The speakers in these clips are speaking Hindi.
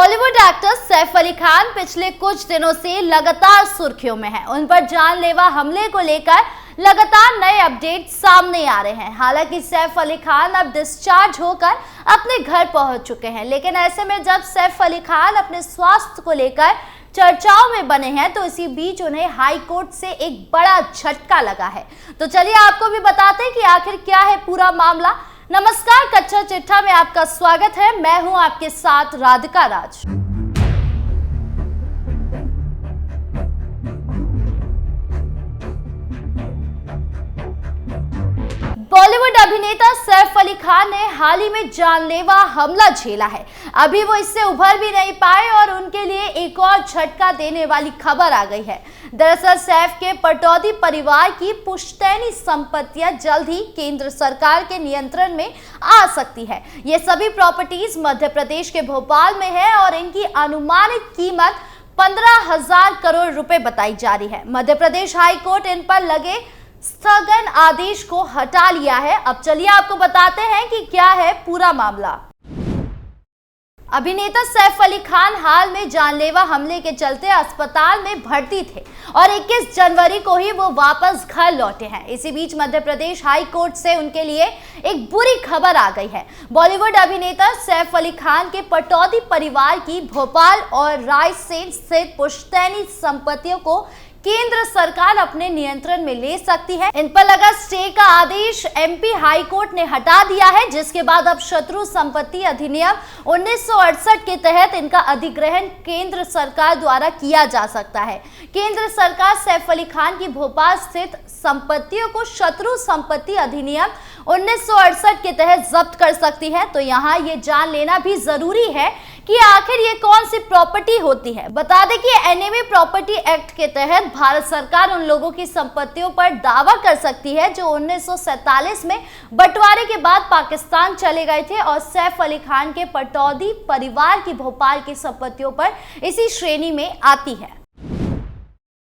बॉलीवुड एक्टर सैफ अली खान पिछले कुछ दिनों से लगातार सुर्खियों में हैं। उन पर जानलेवा हमले को लेकर लगातार नए अपडेट सामने आ रहे हैं। हालांकि सैफ अली खान अब डिस्चार्ज होकर अपने घर पहुंच चुके हैं, लेकिन ऐसे में जब सैफ अली खान अपने स्वास्थ्य को लेकर चर्चाओं में बने हैं तो इसी बीच उन्हें हाई कोर्ट से एक बड़ा झटका लगा है। तो चलिए आपको भी बताते हैं कि आखिर क्या है पूरा मामला। नमस्कार, कच्चा चिट्ठा में आपका स्वागत है। मैं हूं आपके साथ राधिका राज। बॉलीवुड अभिनेता सैफ अली खान ने हाल ही में जानलेवा हमला झेला है। अभी वो इससे उभर भी नहीं पाए और उनके लिए एक और झटका देने वाली खबर आ गई है। दरअसल सैफ के पटौदी परिवार की पुश्तैनी संपत्तियां जल्द ही केंद्र सरकार के नियंत्रण में आ सकती है। ये सभी प्रॉपर्टीज मध्य प्रदेश के भोपाल में है और इनकी अनुमानित कीमत 15,000 करोड़ रुपए बताई जा रही है। मध्य प्रदेश हाई कोर्ट इन पर लगे स्थगन आदेश को हटा लिया है। अब चलिए आपको बताते हैं कि क्या है पूरा मामला। अभिनेता सैफ अली खान हाल में जानलेवा हमले के चलते अस्पताल में भर्ती थे और 21 जनवरी को ही वो वापस घर लौटे हैं। इसी बीच मध्य प्रदेश हाई कोर्ट से उनके लिए एक बुरी खबर आ गई है। बॉलीवुड अभिनेता सैफ अली खान के पटौदी परिवार की भोपाल और रायसेन स्थित पुश्तैनी संपत्तियों को केंद्र सरकार अपने नियंत्रण में ले सकती है। इन पर लगा स्टे का आदेश एमपी हाई कोर्ट ने हटा दिया है, जिसके बाद अब शत्रु संपत्ति अधिनियम 1968 के तहत इनका अधिग्रहण केंद्र सरकार द्वारा किया जा सकता है। केंद्र सरकार सैफ अली खान की भोपाल स्थित संपत्तियों को शत्रु संपत्ति अधिनियम 1968 के तहत जब्त कर सकती है। तो यहाँ ये जान लेना भी जरूरी है कि आखिर ये कौन सी प्रॉपर्टी होती है। बता दें कि एनएमए प्रॉपर्टी एक्ट के तहत भारत सरकार उन लोगों की संपत्तियों पर दावा कर सकती है जो 1947 में बंटवारे के बाद पाकिस्तान चले गए थे और सैफ अली खान के पटौदी परिवार की भोपाल की संपत्तियों पर इसी श्रेणी में आती है।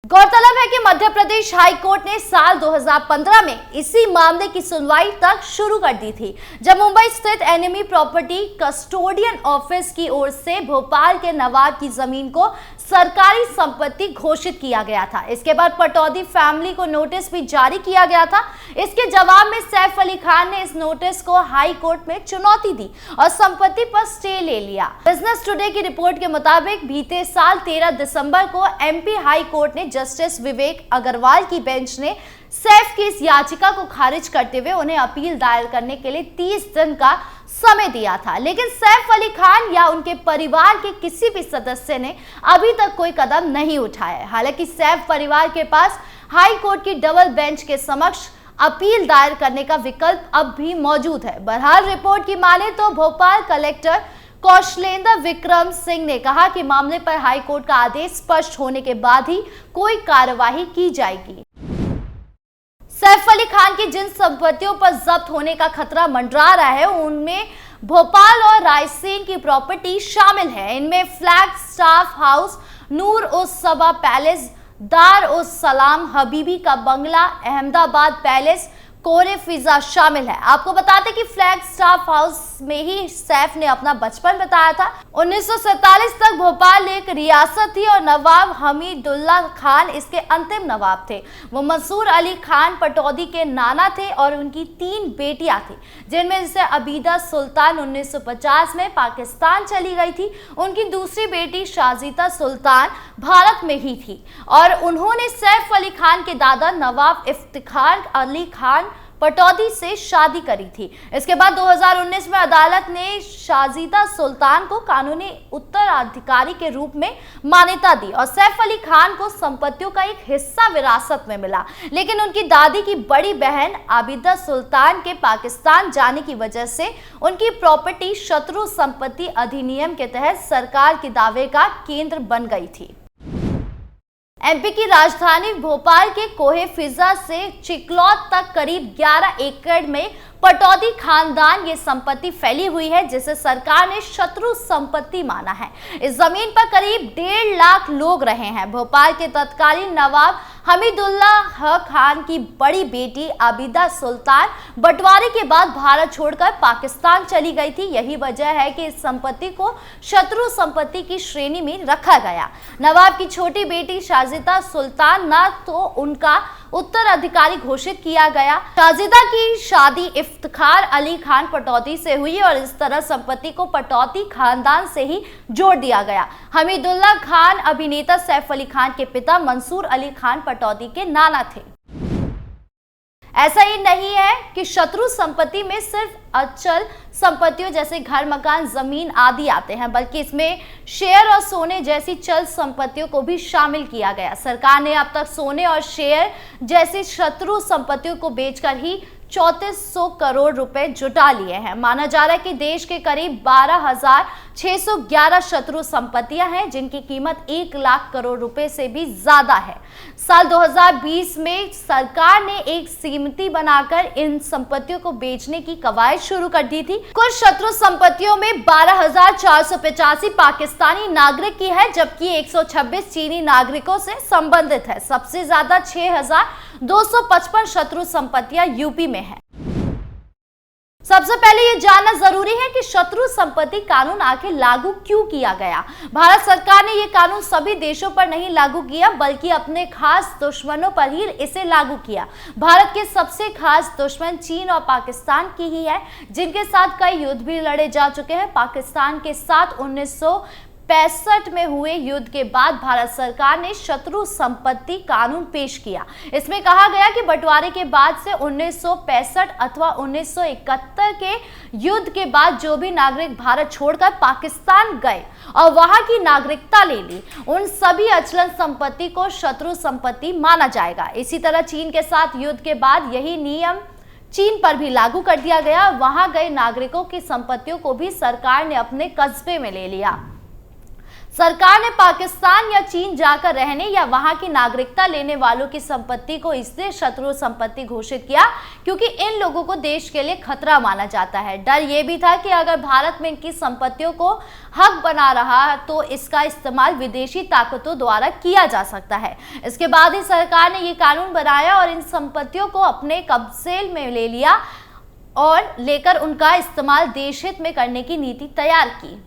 गौरतलब है कि मध्य प्रदेश हाई कोर्ट ने साल 2015 में इसी मामले की सुनवाई तक शुरू कर दी थी, जब मुंबई स्थित एनएमई प्रॉपर्टी कस्टोडियन ऑफिस की ओर से भोपाल के नवाब की जमीन को सरकारी संपत्ति घोषित किया गया था। इसके बाद पटौदी फैमिली को नोटिस भी जारी किया गया था। इसके जवाब में सैफ अली खान ने इस नोटिस को हाई कोर्ट में चुनौती दी और संपत्ति पर स्टे ले लिया। बिजनेस टुडे की रिपोर्ट के मुताबिक बीते साल 13 दिसंबर को एमपी हाई कोर्ट ने जस्टिस विवेक अग्रवाल की बेंच ने सैफ की इस याचिका को खारिज करते हुए उन्हें अपील दायर करने के लिए 30 दिन का समय दिया था, लेकिन सैफ अली खान या उनके परिवार के किसी भी सदस्य ने अभी तक कोई कदम नहीं उठाया है। हालांकि सैफ परिवार के पास हाई कोर्ट की डबल बेंच के समक्ष अपील दायर करने का विकल्प अब भी मौजूद है। बहरहाल रिपोर्ट की माने तो भोपाल कलेक्टर कौशलेंद्र विक्रम सिंह ने कहा कि मामले पर हाई कोर्ट का आदेश स्पष्ट होने के बाद ही कोई कार्यवाही की जाएगी। सैफ अली खान की जिन संपत्तियों पर जब्त होने का खतरा मंडरा रहा है उनमें भोपाल और रायसेन की प्रॉपर्टी शामिल है। इनमें फ्लैग स्टाफ हाउस, नूर उस सबा पैलेस, दार उस सलाम हबीबी का बंगला, अहमदाबाद पैलेस, कोरे फिजा शामिल है। आपको बताते कि फ्लैग स्टाफ हाउस में ही सैफ ने अपना बचपन बिताया था। 1947 तक भोपाल एक रियासत थी और नवाब हमीदुल्ला खान इसके अंतिम नवाब थे। वो मंसूर अली खान पटौदी के नाना थे और उनकी 3 बेटियां थी, जिनमें से अबीदा सुल्तान 1950 में पाकिस्तान चली गई थी। उनकी दूसरी बेटी शाजीदा सुल्तान भारत में ही थी और उन्होंने सैफ अली खान के दादा नवाब इफ्तिखार अली खान पटौदी से शादी करी थी। इसके बाद 2019 में अदालत ने शाजीदा सुल्तान को कानूनी उत्तराधिकारी के रूप में मान्यता दी और सैफ अली खान को संपत्तियों का एक हिस्सा विरासत में मिला, लेकिन उनकी दादी की बड़ी बहन आबिदा सुल्तान के पाकिस्तान जाने की वजह से उनकी प्रॉपर्टी शत्रु संपत्ति अधिनियम के तहत सरकार के दावे का केंद्र बन गई थी। एमपी की राजधानी भोपाल के कोहे फिजा से चिकलौत तक करीब 11 एकड़ में पटौदी खानदान ये संपत्ति फैली हुई है, जिसे सरकार ने शत्रु संपत्ति माना है। इस जमीन पर करीब 1.5 लाख लोग रहे हैं। भोपाल के तत्कालीन नवाब हमीदुल्लाह खान की बड़ी बेटी आबिदा सुल्तान बंटवारे के बाद भारत छोड़कर पाकिस्तान चली गई थी। यही वजह है कि इस संपत्ति को शत्रु संपत्ति की श्रेणी में रखा गया। नवाब की छोटी बेटी शाजिदा सुल्तान न तो उनका उत्तराधिकारी घोषित किया गया। शाजिदा की शादी इफ्तिखार अली खान पटौदी से हुई और इस तरह संपत्ति को पटौदी खानदान से ही जोड़ दिया गया। हमीदुल्लाह खान अभिनेता सैफ अली खान के पिता मंसूर अली खान पटौदी के नाना थे। ऐसा ही नहीं है कि शत्रु संपत्ति में सिर्फ अचल संपत्तियों जैसे घर, मकान, जमीन आदि आते हैं, बल्कि इसमें शेयर और सोने जैसी चल संपत्तियों को भी शामिल किया गया। सरकार ने अब तक सोने और शेयर जैसी शत्रु संपत्तियों को बेचकर ही 3400 करोड़ रुपए जुटा लिए हैं। माना जा रहा है कि देश के करीब 12,611 शत्रु संपत्तियां हैं, जिनकी कीमत 1 लाख करोड़ रुपए से भी ज्यादा है। साल 2020 में सरकार ने एक समिति बनाकर इन संपत्तियों को बेचने की कवायद शुरू कर दी थी। कुल शत्रु संपत्तियों में 12,485 पाकिस्तानी नागरिक की है, जबकि 126 चीनी नागरिकों से संबंधित है। सबसे ज्यादा 6,255 शत्रु संपत्तियां यूपी में है। सबसे पहले ये जानना जरूरी है कि शत्रु संपत्ति कानून आखिर लागू क्यों किया गया। भारत सरकार ने ये कानून सभी देशों पर नहीं लागू किया, बल्कि अपने खास दुश्मनों पर ही इसे लागू किया। भारत के सबसे खास दुश्मन चीन और पाकिस्तान की ही है, जिनके साथ कई युद्ध भी लड़े जा चुके हैं। पाकिस्तान के साथ 1965 में हुए युद्ध के बाद भारत सरकार ने शत्रु संपत्ति कानून पेश किया। इसमें कहा गया कि बंटवारे के बाद से 1965 अथवा 1971 के युद्ध के बाद जो भी नागरिक भारत छोड़कर पाकिस्तान गए और वहां की नागरिकता ले ली, उन सभी अचल संपत्ति को शत्रु संपत्ति माना जाएगा। इसी तरह चीन के साथ युद्ध के बाद यही नियम चीन पर भी लागू कर दिया गया। वहां गए नागरिकों की संपत्तियों को भी सरकार ने अपने कस्बे में ले लिया। सरकार ने पाकिस्तान या चीन जाकर रहने या वहां की नागरिकता लेने वालों की संपत्ति को इसलिए शत्रु संपत्ति घोषित किया क्योंकि इन लोगों को देश के लिए खतरा माना जाता है। डर यह भी था कि अगर भारत में इनकी संपत्तियों को हक बना रहा तो इसका इस्तेमाल विदेशी ताकतों द्वारा किया जा सकता है। इसके बाद ही सरकार ने ये कानून बनाया और इन संपत्तियों को अपने कब्जे में ले लिया और लेकर उनका इस्तेमाल देश हित में करने की नीति तैयार की।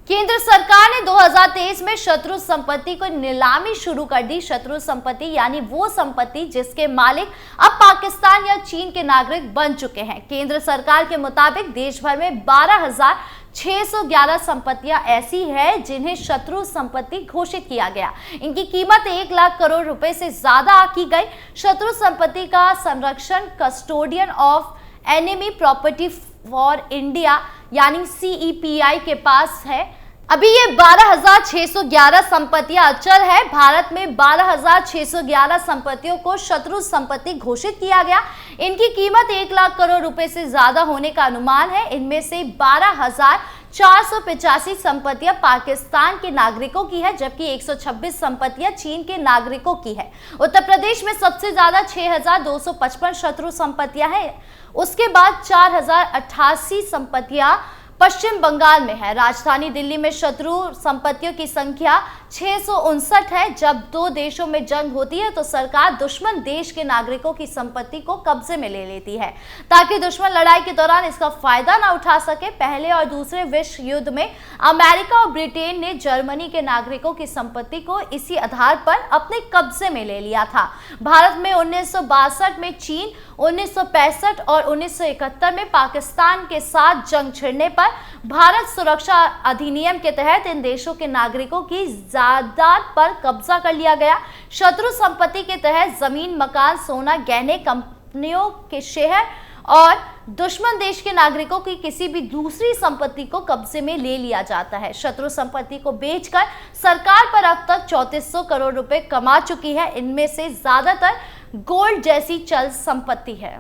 केंद्र सरकार ने 2023 में शत्रु संपत्ति को नीलामी शुरू कर दी। शत्रु संपत्ति यानी वो संपत्ति जिसके मालिक अब पाकिस्तान या चीन के नागरिक बन चुके हैं। केंद्र सरकार के मुताबिक देश भर में 12,611 संपत्तियां ऐसी है जिन्हें शत्रु संपत्ति घोषित किया गया। इनकी कीमत 1 लाख करोड़ रुपए से ज्यादा आकी गई। शत्रु संपत्ति का संरक्षण custodian of enemy property for India यानी CEPI के पास है। अभी ये 12,611 संपत्तियां अचल है। भारत में 12,611 संपत्तियों को शत्रु संपत्ति घोषित किया गया। इनकी कीमत 1 लाख करोड़ रुपए से ज्यादा होने का अनुमान है। इनमें से 12,485 संपत्तियां पाकिस्तान के नागरिकों की है, जबकि 126 संपत्तियां चीन के नागरिकों की है। उत्तर प्रदेश में सबसे ज्यादा 6,255 शत्रु संपत्तियां हैं। उसके बाद 4,088 संपत्तियां पश्चिम बंगाल में है। राजधानी दिल्ली में शत्रु संपत्तियों की संख्या 659 है। जब दो देशों में जंग होती है तो सरकार दुश्मन देश के नागरिकों की संपत्ति को कब्जे में ले लेती है ताकि दुश्मन लड़ाई के दौरान इसका फायदा ना उठा सके। पहले और दूसरे विश्व युद्ध में अमेरिका और ब्रिटेन ने जर्मनी के नागरिकों की संपत्ति को इसी आधार पर अपने कब्जे में ले लिया था। भारत में 1962 में चीन, 1965 और 1971 में पाकिस्तान के साथ जंग छिड़ने पर भारत सुरक्षा अधिनियम के तहत इन देशों के नागरिकों की जायदाद पर कब्जा कर लिया गया। शत्रु संपत्ति के तहत जमीन, मकान, सोना, गहने, कंपनियों के शेयर और दुश्मन देश के नागरिकों की किसी भी दूसरी संपत्ति को कब्जे में ले लिया जाता है। शत्रु संपत्ति को बेचकर सरकार पर अब तक 3400 करोड़ रुपए कमा चुकी है। इनमें से ज्यादातर गोल्ड जैसी चल संपत्ति है।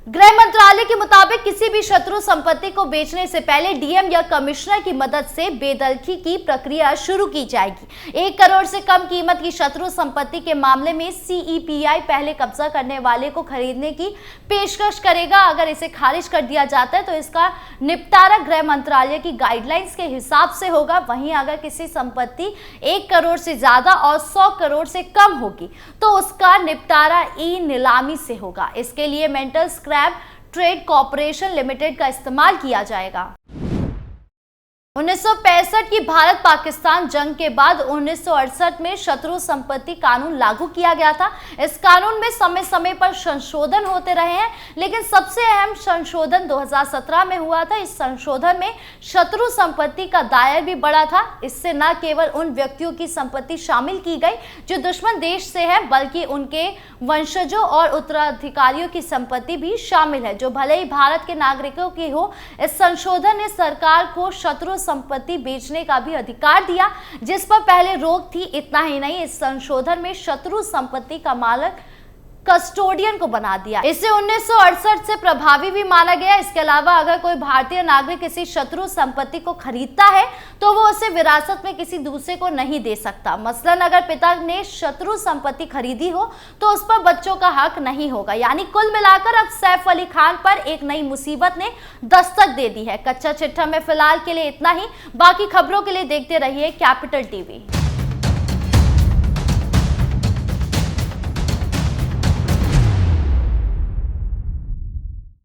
गृह मंत्रालय के मुताबिक किसी भी शत्रु संपत्ति को बेचने से पहले डीएम या कमिश्नर की मदद से बेदखली की प्रक्रिया शुरू की जाएगी। 1 करोड़ से कम कीमत की शत्रु संपत्ति के मामले में सीईपीआई पहले कब्जा करने वाले को खरीदने की पेशकश करेगा। अगर इसे खारिज कर दिया जाता है तो इसका निपटारा गृह मंत्रालय की गाइडलाइंस के हिसाब से होगा। वहीं अगर किसी संपत्ति 1 करोड़ से ज्यादा और 100 करोड़ से कम होगी तो उसका निपटारा ई नीलामी से होगा। इसके लिए मेंटल ट्रेड कॉर्पोरेशन लिमिटेड का इस्तेमाल किया जाएगा। 1965 की भारत पाकिस्तान जंग के बाद 1968 में शत्रु संपत्ति कानून लागू किया गया था। इस कानून में समय समय पर संशोधन होते रहे हैं, लेकिन सबसे अहम संशोधन 2017 में हुआ था। इस संशोधन में शत्रु संपत्ति का दायरा भी बढ़ा था। इससे न केवल उन व्यक्तियों की संपत्ति शामिल की गई जो दुश्मन देश से है, बल्कि उनके वंशजों और उत्तराधिकारियों की संपत्ति भी शामिल है, जो भले ही भारत के नागरिकों की हो। इस संशोधन ने सरकार को शत्रु संपत्ति बेचने का भी अधिकार दिया, जिस पर पहले रोक थी। इतना ही नहीं, इस संशोधन में शत्रु संपत्ति का मालिक कस्टोडियन को बना दिया। इसे 1968 से प्रभावी भी माना गया। इसके अलावा अगर कोई भारतीय नागरिक किसी शत्रु संपत्ति को खरीदता है तो वो उसे विरासत में किसी दूसरे को नहीं दे सकता। मसलन अगर पिता ने शत्रु संपत्ति खरीदी हो तो उस पर बच्चों का हक नहीं होगा। यानी कुल मिलाकर अब सैफ अली खान पर एक नई मुसीबत ने दस्तक दे दी है। कच्चा चिट्ठा में फिलहाल के लिए इतना ही। बाकी खबरों के लिए देखते रहिए कैपिटल टीवी।